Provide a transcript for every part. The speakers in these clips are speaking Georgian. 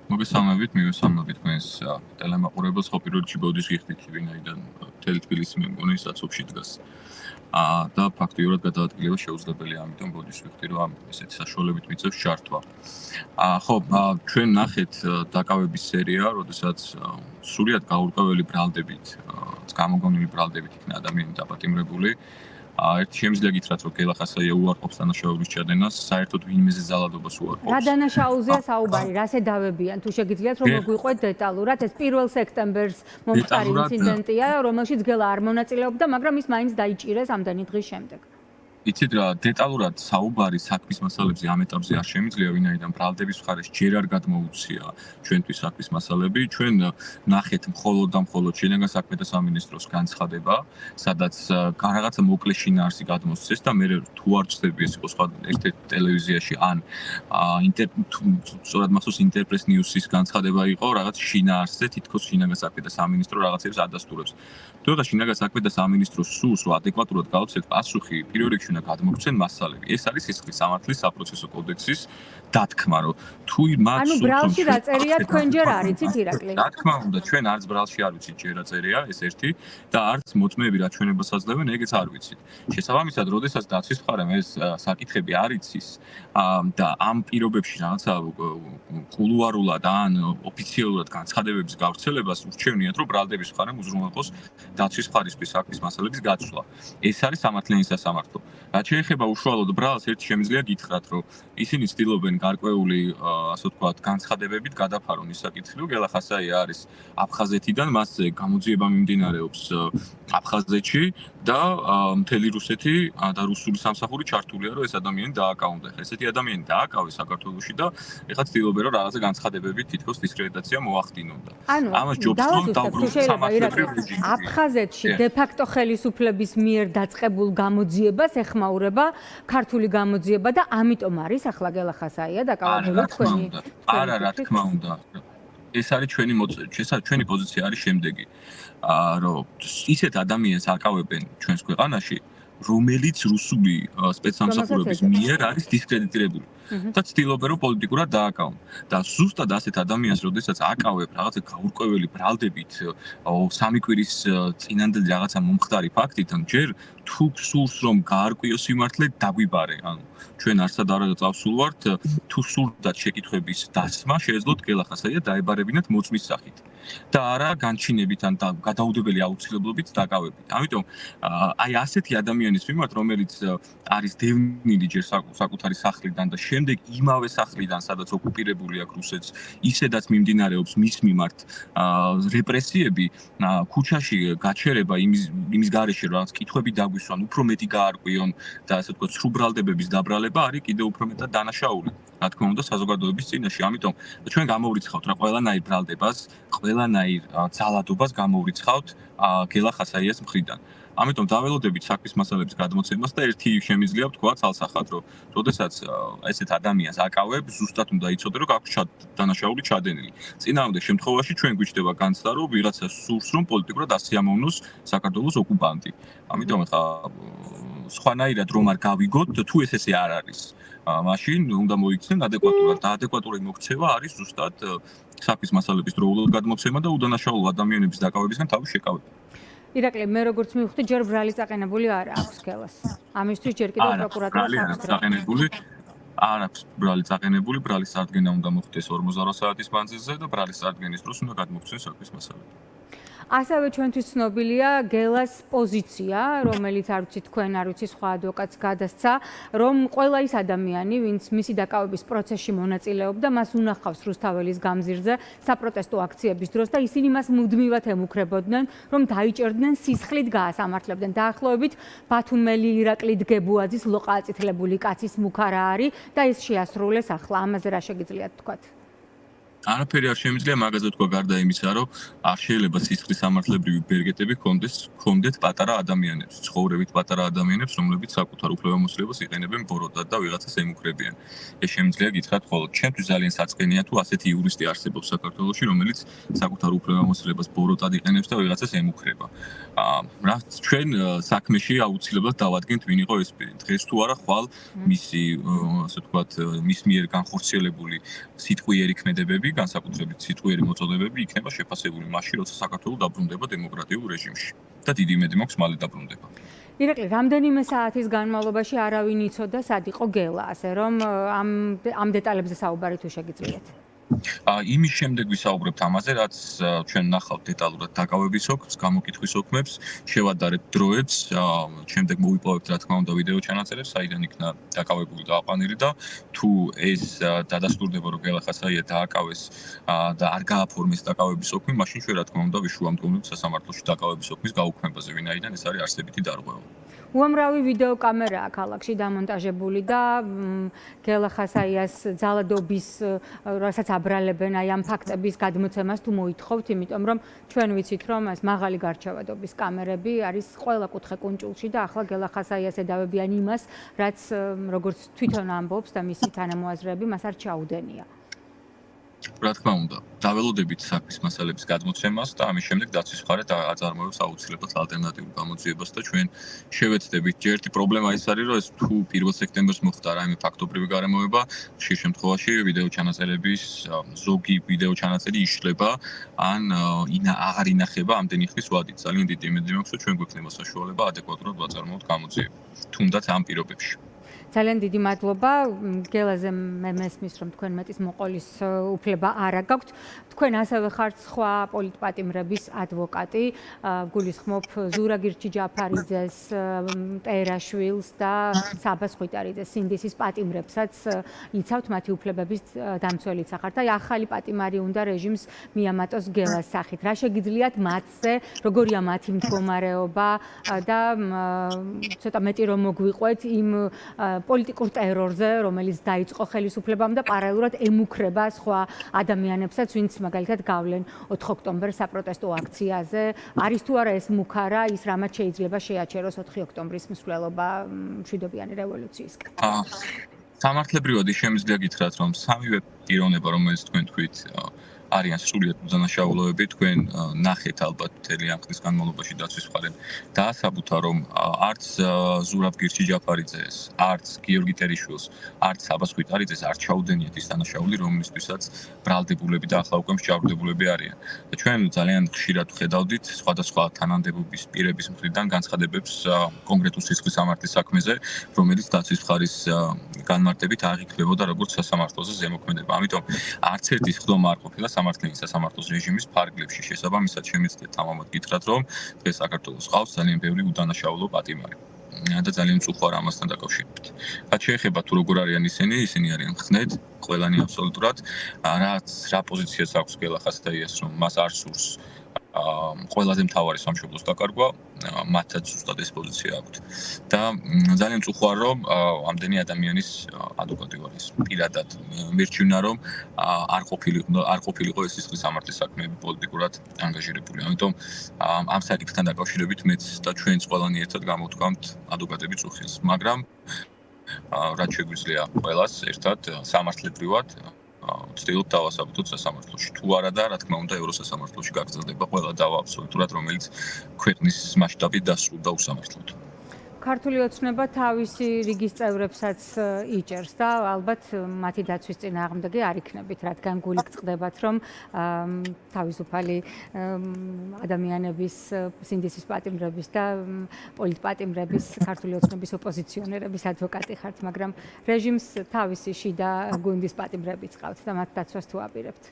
მოგესალმებით, მივესალმებით თქვენს ტელემაყურებელს, ხო პირველ რიგში ბოდიშ გიხდით, ვინაიდან მთელი თბილისი მე მგონი საცობში დგას. და ფაქტიურად გადაადგილება შეუძლებელია, ამიტომ ბოდიშ ვიხდი, რომ ესეთი საშუალებით მიწევს ჩართვა. ხო, ჩვენ ნახეთ დაკავების სერია, როდესაც სრულად გაურკვეველი ბრალდებით, გამოგონილი ბრალდებით იქნა ადამიანი დაპატიმრებული. ერთი შემიძლია გითხრათ, რომ გელახასაია უარყოფს დანაშაულის ჩადენას, საერთოდ ვინმეზე ზალადობას უარყოფს. რა დანაშაულზეა საუბარი, რა შედავებიან? თუ შეგიძლიათ რომ მოგვიყვეთ დეტალურად, ეს 1 სექტემბერს მომხდარი ინციდენტია, რომელშიც გელა არ მონაწილეობდა, მაგრამ ის მაინც დაიჭირეს ამდენი დღის შემდეგ. იცით რა, დეტალურად საუბარი საქმის მასალებზე ამ ეტაპზე არ შემიძლია, ვინაიდან ბრალდების მხარეს ჯერ არ გადმოუცია ჩვენთვის საქმის მასალები. ჩვენ ნახეთ მხოლოდ და მხოლოდ შინაგან საქმეთა სამინისტროს განცხადება, სადაც რაღაცა მოკლე შინაარსი გადმოსცეს და მე თუ არ ვწდები ეს იყო სხვა ერთ-ერთ ტელევიზიაში ან სწორად მახსოვს ინტერპრეს ნიუსის განცხადება იყო რაღაც შინაარსზე, თითქოს შინაგან საქმეთა სამინისტრო რაღაცებს ადასტურებს. თუ რა შინაგან საქმეთა სამინისტროს სურს რომ ადეკვატურად გაუწიოთ პასუხი, პირველ რიგში უნდა გადმოგცენ მასალები. ეს არის სისხლის სამართლის საპროცესო კოდექსის დათქმა, რომ თუ მათ ანუ ბრალში რა წერია თქვენ ჯერ არ იცით ირაკლი? რა თქმა უნდა, ჩვენ არც ბრალში არ ვიცით ჯერ რა წერია, ეს ერთი და არც მოწმეები რა ჩვენებას აძლევენ, ეგეც არ ვიცით. შესაბამისად, როდესაც დაცვის მხარემ ეს საკითხები არ იცის და ამ პირობებში რაღაცა კულუარულად ან ოფიციალურად განცხადებების გავრცელებას ურჩევნიათ, რომ ბრალდების მხარემ უზრუნველყოს დაცვის მხარისთვის საქმის მასალების გაცვლა. ეს არის სამართლიანი სასამართლო. რაც შეეხება უშუალოდ ბრალს, ერთი შემიძლია გითხრათ, რომ ისინი ცდილობენ გარკვეული, ასე ვთქვათ, განცხადებებით გადაფარონ ის საკითხი, რომ გელახასაია არის აფხაზეთიდან, მასზე გამოძიება მიმდინარეობს აფხაზეთში და მთელი რუსეთი და რუსული სამსახური ჩართულია, რომ ეს ადამიანი დააკავუნდა. ესეთი ადამიანი დააკავეს საქართველოში და ეხლა ცდილობენ, რომ რაღაცა განცხადებებით თითქოს დისკრედიტაცია მოახდინონ. ამას ჯობს რომ დაუბრუნდეს სამართლებრივ რეჟიმში. აფხაზეთში დე-ფაქტო ხელისუფლების მიერ დაწყებულ გამოძიებას ეხმაურება ქართული გამოძიება და ამიტომ არის ახლა გელახასაია დაკავებული თქვენი. არა, რა თქმა უნდა. ეს არის ჩვენი პოზიცია არის შემდეგი. რომ ისეთ ადამიანს აკავებენ ჩვენს ქვეყანაში, რომელიც რუსული სპეცსამსახურების მიერ არის დისკრედიტირებული. და ცდილობენ რომ პოლიტიკურად დააკავონ. და ზუსტად ასეთ ადამიანს, როდესაც აკავებ რაღაცა გაურკვეველი ბრალდებით, სამი კვირის წინანდელი რაღაცა მომხდარი ფაქტიდან, ჯერ თუ სურს რომ გაარკვიოს სიმართლე, დაგვიბარე. ანუ ჩვენ არსად არ წავსულვართ, თუ სურდათ შეკითხვების დასმა, შეეძლოთ გელახასაია დაებარებინათ მოწმის სახით. და არა განჩინებით ან გადაუდებელი აუცილებლობით დაკავებით. ამიტომ აი ასეთი ადამიანის მიმართ, რომელიც არის დევნილი ჯერ საკუთარი სახლიდან და შემდეგ იმავე სახლიდან, სადაც ოკუპირებული აქვს რუსეთს, ისედაც მიმდინარეობს მის მიმართ რეპრესიები, ქუჩაში გაჩერება იმის გარეშე, რომ რაღაც კითხვები დაგვისვან, უფრო მეტი გაარკვიონ და ასე ვთქვათ, სრულ ბრალდებების დაბრალება არის კიდევ უფრო მეტად დანაშაული. რა თქმა უნდა, საზოგადოების წინაშე. ამიტომ ჩვენ გამოვრიცხავთ რა ყველანაირ ბრალდებას, ყველანაირ ძალადობას გამოვრიცხავთ გელახასაიას მხრიდან. ამიტომ დაველოდებით საქმის მასალების გადმოცემას და ერთი შემიძლია ვთქვა ცალსახად, რომ როდესაც ესეთ ადამიანს აკავებ, ზუსტად უნდა იცოდე, რომ გაქვს დანაშაული ჩადენილი. წინააღმდეგ შემთხვევაში ჩვენ გვიჩნდება განცდა, რომ ვიღაცა სურს, რომ პოლიტიკურად ასიამოვნოს საქართველოს ოკუპანტი. ამიტომ ახლა სხვანაირად რომ არ გავიგოთ, თუ ესე არ არის. მაშინ უნდა მოიქცნენ ადეკვატურად და ადეკვატური მოქცევა არის ზუსტად საქმის მასალების დროულად გადმოცემა და უდანაშაულო ადამიანების დაკავებისგან თავის შეკავება. ირაკლი, მე როგორც მივხვდი, ჯერ ბრალი წაყენებული არ აქვს გელას. ამისთვის ჯერ კიდევ პროკურატურას აქვს წაყენებული. არ აქვს ბრალი წაყენებული, ბრალის წარდგენა უნდა მოხდეს 48 საათის მანძილზე და ბრალის წარდგენის დროს უნდა გადმოგვცეს საქმის მასალები. ასევე ჩვენთვის ცნობილია გელას პოზიცია, რომელიც არ ვიცი თქვენ, არ ვიცი სხვა ადვოკატს გადასცა, რომ ყველა ის ადამიანი, ვინც მისი დაკავების პროცესში მონაწილეობდა, მას უნახავს რუსთაველის გამზირზე საპროტესტო აქციების დროს და ისინი მას მუდმივად ემუქრებოდნენ, რომ დაიჭერდნენ სისხლით გაასამართლებდნენ. დაახლოებით ბათუმელი ირაკლი დგებუაძის ლოყაწითლებული კაცის მუქ არა არის და ეს შეასრულეს ახლა. ამაზე რა შეგიძლიათ თქვათ? არაფერი არ შემიძლია მაგაზე თქვა გარდა იმისა, რომ არ შეიძლება სისხლის სამართლებრივი ბერგეტები ჰქონდეთ პატარა ადამიანებს, ცხოვრებით პატარა ადამიანებს, რომლებიც საკუთარ უფლებამოსილებას იყენებენ ბოროტად და ვიღაცას ემუქრებიან. ეს შემიძლია გითხრათ მხოლოდ ჩემთვის ძალიან საწყენია, თუ ასეთი იურისტი არსებობს საქართველოში, რომელიც საკუთარ უფლებამოსილებას ბოროტად იყენებს და ვიღაცას ემუქრება. რაც ჩვენ საქმეში აუცილებლად დავადგენთ, ვინ იყო ეს პირი. დღეს თუ არა ხვალ მისი, ასე ვთქვათ, მის მიერ განხორციელებული სიტყვიერი ქმედებები მოწოდებები, განსაკუთრებით სიტყვიერი მოწოდებები იქნება შეფასებული მაშინ, როცა საქართველოს დაბრუნდება დემოკრატიულ რეჟიმში და დიდი იმედი მაქვს მალე დაბრუნდება. ირაკლი, რამდენიმე საათის განმავლობაში არავინ იცოდა, სად იყო გელა, ასე რომ ამ დეტალებზე საუბარი თუ შეგიძლიათ. იმის შემდეგ ვისაუბრებთ ამაზე, რაც ჩვენ ნახავთ დეტალურად დაკავების ოქს, გამოკითხვის ოქმებს, შევადარებთ დროებს, შემდეგ მოვიპოვებთ რა თქმა უნდა ვიდეო ჩანაწერებს, საიდან იქნა დაკავებული გააყვანილი და თუ ეს დადასტურდება, რომ გელა ხასაია დააკავეს და არ გააფორმეს დაკავების ოქმი, მაშინ ჩვენ რა თქმა უნდა ვიშუამდგომლობთ სასამართლოში დაკავების ოქმის გაუქმებაზე, ვინაიდან ეს არის არსებითი დარღვევა. უამრავი ვიდეო კამერაა ქალაქში დამონტაჟებული და გელა ხასაიას ძალადობის, რასაც აბრალებენ აი ამ ფაქტების გადმოცემას თუ მოითხოვთ, იმიტომ რომ ჩვენ ვიცით, რომ ეს მაღალი გარჩევადობის კამერები არის ყველა კუთხე კუნჭულში და ახლა გელა ხასაიას ედავებიან იმას, რაც როგორც თვითონ ამბობს და მისი თანამოაზრეები მას არ ჩაუდენია. რა თქმა უნდა, დაველოდებით საქმის მასალების გადმოცემას და ამის შემდეგ დაცვის მხარე აწარმოებს აუცილებლად ალტერნატიულ გამოძიებას და ჩვენ შევეცდებით. ერთი პრობლემა ის არის, რომ ეს თუ 1 სექტემბერს მოხდა რაიმე ფაქტობრივი გარემოება, ხშირ შემთხვევაში ვიდეო ჩანაწერების ზოგი ვიდეო ჩანაწერი იშლება, ან აღარ ინახება ამდენი ხნის ვადით. ძალიან დიდი იმედი მაქვს, რომ ჩვენ გვექნება საშუალება ადეკვატურად ვაწარმოოთ გამოძიება, თუნდაც ამ პირობებში. ძალიან დიდი მადლობა. გელაზე მე მესმის, რომ თქვენ მეტის მოყოლის უფლება არ გაქვთ. თქვენ ასევე ხართ სხვა პოლიტპატიმრების ადვოკატი. გულისხმობ ზურაგ ჯაფარიძეს, ტერაშვილს და საბას ხვიტარიძეს, სინდისის პატიმრებსაც იცავთ მათი უფლებების დამცველიც ხართ. აი ახალი პატიმარი უნდა რეჟიმს მიამატოს გელას სახით. რა შეგიძლიათ მათზე, როგორია მათი მდგომარეობა და ცოტა მეტი რომ მოგვიყვეთ იმ პოლიტიკურ ტერორზე, რომელიც დაიწყო ხელისუფლებამ და პარალელურად ემუქრება სხვა ადამიანებსაც, ვინც მაგალითად გავლენ 4 ოქტომბერს საპროტესტო აქციაზე. არის თუ არა ეს მუქარა, ის რამაც შეიძლება შეაჩეროს 4 ოქტომბრის მსვლელობა მშვიდობიანი რევოლუციისკენ? სამართლებრივად შემიძლია გითხრათ, რომ სამივე პიროვნება, რომელიც თქვენ თქვით, არიან სრულიად უდანაშაულოები, თქვენ ნახეთ ალბათ მთელი ამ ხნის განმავლობაში დაცვის მხარემ დაასაბუთა, რომ არც ზურაბ ჯაფარიძეს, არც გიორგი ტერიშვილს, არც საბას ხვიტარიძეს არ ჩაუდენიათ ის დანაშაული, რომლისთვისაც ბრალდებულები და ახლა უკვე მსჯავრდებულები არიან. და ჩვენ ძალიან ხშირად ვხედავდით სხვადასხვა თანამდებობის პირების მხრიდან განცხადებებს კონკრეტულ სისხლის სამართლის საქმეზე, რომელიც დაცვის მხარის განმარტებით აღიქმებოდა როგორც სასამართლოზე ზემოქმედება. ამიტომ არც ერთი ხდომა არ ყოფილა სამართლიანი სასამართლოს რეჟიმის ფარგლებში. შესაბამისად შემიძლიათ ამამოდ გითხრათ, რომ დღეს საქართველოს ყავს ძალიან ბევრი უდანაშაულო პატიმარი და ძალიან მწუხვარ ამასთან დაკავშირებით. რაც შეეხება თუ როგორ არიან ისინი არიან ხნედ, ყველანი აბსოლუტურად, რა პოზიციას აქვს გელა ხასაიას, რომ მას არ სურს ყველაზე მთავარი სამშობლოს დაკარგვა, მათაც ზუსტად ეს პოზიცია აქვთ. და ძალიან მწუხვარ, რომ ამდენი ადამიანის ადვოკატი ვარ ის პირადად მირჩივნა, რომ არ ყოფილიყო ეს სისხლის სამართლის საქმეები პოლიტიკურად ანგაჟირებული. ამიტომ ამ საკითხთან დაკავშირებით მეც და ჩვენც ყველანი ერთად გამოვთქვამთ ადვოკატების უხილს. მაგრამ რაც შეგვიძლია ყველას ერთად სამართლებრივად ვცდილობთ დავასაბუთოთ სასამართლოში. თუ არა და რა თქმა უნდა ევროსასამართლოში გაგრძელდება ყველა დავა აბსოლუტურად, რომელიც ქვეყნის მასშტაბით დასრულდა უსამართლოდ. ქართული ოცნება თავისი რიგის წევრებსაც იჭერს და ალბათ მათი დაცვის წინააღმდეგი არ იქნებით, რადგან გულით წყდებათ, რომ თავისუფალი ადამიანების, სინდისის პატიმრების და პოლიტპატიმრების, ქართული ოცნების ოპოზიციონერების ადვოკატი ხართ, მაგრამ რეჟიმს თავისი შიდა გუნდის პატიმრებიც ყავთ და მათ დაცვას თუ აპირებთ.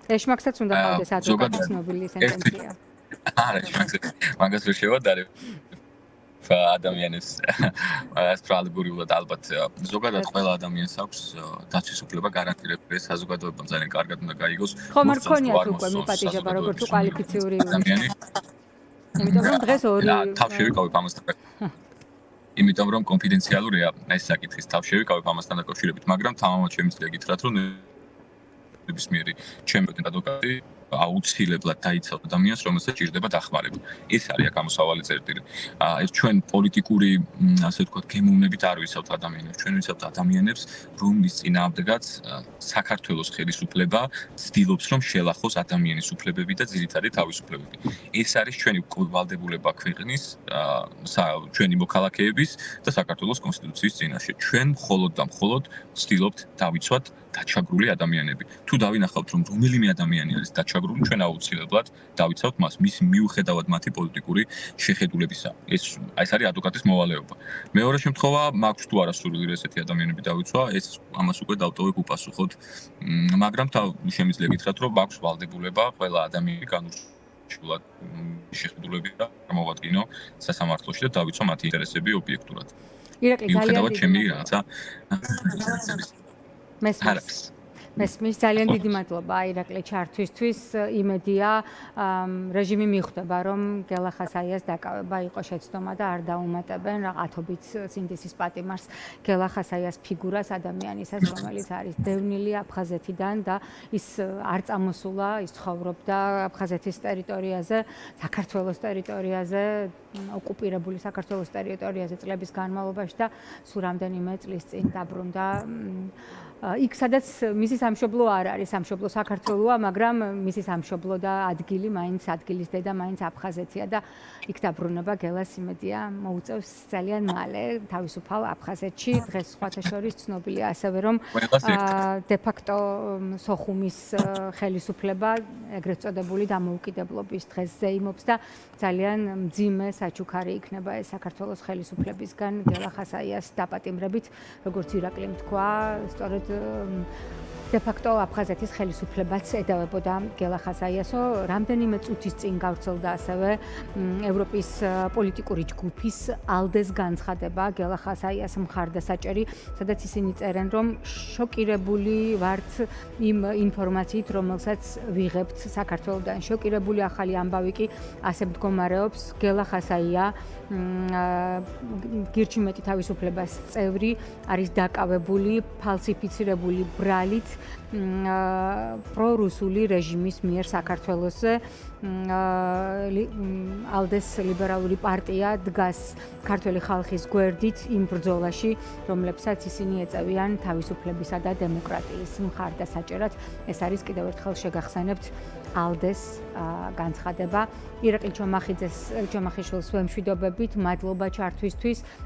ეშმაკსაც უნდა მოვიდეს ადვოკატის ცნობილი სენტენცია. არა, მაგას ვერ შევადარებ. ადამიანებს სტრალბურიულად ალბათ ზოგადად ყველა ადამიანს აქვს დაცვის უფლება გარანტირებული საზოგადოებამ ძალიან კარგად უნდა გაიგოს. ხომ არ ქონიათ უკვე მიპატიჟება როგორც კვალიფიციური ადამიანი. იმიტომ რომ დღეს ორი თავ შევიკავებ ამასთან. იმიტომ რომ კონფიდენციალურია ეს საკითხის თავ შევიკავებ ამასთან დაკავშირებით, მაგრამ თამამად შემიძლია გითხრათ, რომ ნებისმიერი ჩემი ადვოკატი აუცილებლად დაიცავ ადამიანს, რომელსაც ჭირდება დახმარება. ეს არის აქ ამოსავალი წერტილი. ეს ჩვენ პოლიტიკური, ასე ვთქვათ, გემოვნებით არ ვიცავთ ადამიანებს. ჩვენ ვიცავთ ადამიანებს, რომლის წინააღმდეგაც საქართველოს ხელისუფლება ცდილობს, რომ შელახოს ადამიანის უფლებები და ძირითადი თავისუფლებები. ეს არის ჩვენი ვალდებულება ქვეყნის, ჩვენი მოქალაქეების და საქართველოს კონსტიტუციის წინაშე. ჩვენ მხოლოდ და მხოლოდ ვცდილობთ დავიცვათ დაჩაგრული ადამიანები. თუ დავინახავთ, რომ რომელიმე ადამიანი არის დაჩაგრული, ჩვენ აუცილებლად დავიცავთ მას მის მიუხედავად მათი პოლიტიკური შეხედულებისა. ეს არის ადვოკატის მოვალეობა. მეორე შემთხვევა, მაქვს თუ არა სურვილი ესეთი ადამიანები დავიცვა, ამას უკვე დავტოვებ უპასუხოდ. მაგრამ შემიძლია გითხრათ, რომ მაქვს ვალდებულება ყველა ადამიანი განურჩევლად შეხედულებით და მოვადგინო სასამართლოში და დავიცვა მათი ინტერესები ობიექტურად. ირაკლი, ძალიან მიუხედავად დიდი ჩემი მადლობა. რაღაცა მესმის ძალიან დიდი მადლობა ირაკლი ჩართვისთვის. იმედია რეჟიმი მიხვდება, რომ გელა ხასაიას დაკავება იყო შეცდომა და არ დაუმატებენ რაღაცობით სინდისის პატიმარს გელა ხასაიას ფიგურას ადამიანისას, რომელიც არის დევნილი აფხაზეთიდან და ის არ წამოსულა, ის ცხოვრობდა აფხაზეთის ტერიტორიაზე, საქართველოს ტერიტორიაზე, ოკუპირებული საქართველოს ტერიტორიაზე წლების განმავლობაში და სულ რამდენიმე წლის წინ დაბრუნდა იქ სადაც მისი სამშობლო არ არის, სამშობლო საქართველოა, მაგრამ მისი სამშობლო და ადგილი მაინც ადგილის დედა მაინც აფხაზეთია და იქ დაბრუნება გელას იმედია მოუწევს ძალიან მალე თავისუფალ აფხაზეთში. დღეს სხვათა შორის ცნობილია ასევე რომ დე-ფაქტო სოხუმის ხელისუფლება ეგრეთ წოდებული დამოუკიდებლობის დღეს ზეიმობს და ძალიან მძიმე საჩუქარი იქნება ეს საქართველოს ხელისუფლებისგან გელა ხასაიას დაპატიმრებით, როგორც ირაკლიმ თქვა, სწორედ დე-ფაქტო აფხაზეთის ხელისუფლებაც ედავებოდა გელა ხასაიასო. რამდენიმე წუთის წინ გავრცელდა ასევე ევროპის პოლიტიკური ჯგუფის ალდეს განცხადება გელა ხასაიას მხარდასაჭერი, სადაც ისინი წერენ, რომ შოკირებული ვართ იმ ინფორმაციით, რომელსაც ვიღებთ საქართველოდან. შოკირებული ახალი ამბავი კი ასე მდგომარეობს, გელა ხასაია გირჩიმეტი თავისუფლებას წევრი არის დაკავებული ფალსიფიცირებული ბრალით პრორუსული რეჟიმის მიერ საქართველოსზე. ალდეს ლიბერალური პარტია დგას ქართველი ხალხის გვერდით იმ ბრძოლაში, რომლებსაც ისინი ეწევიან თავისუფლებისა და დემოკრატიის მხარდასაჭერად. ეს არის კიდევ ერთხელ შეგახსენებთ ალდეს განცხადება. ირაკლი ჩომახიშვილს ვემშვიდობებით, მადლობა ჩართვისთვის.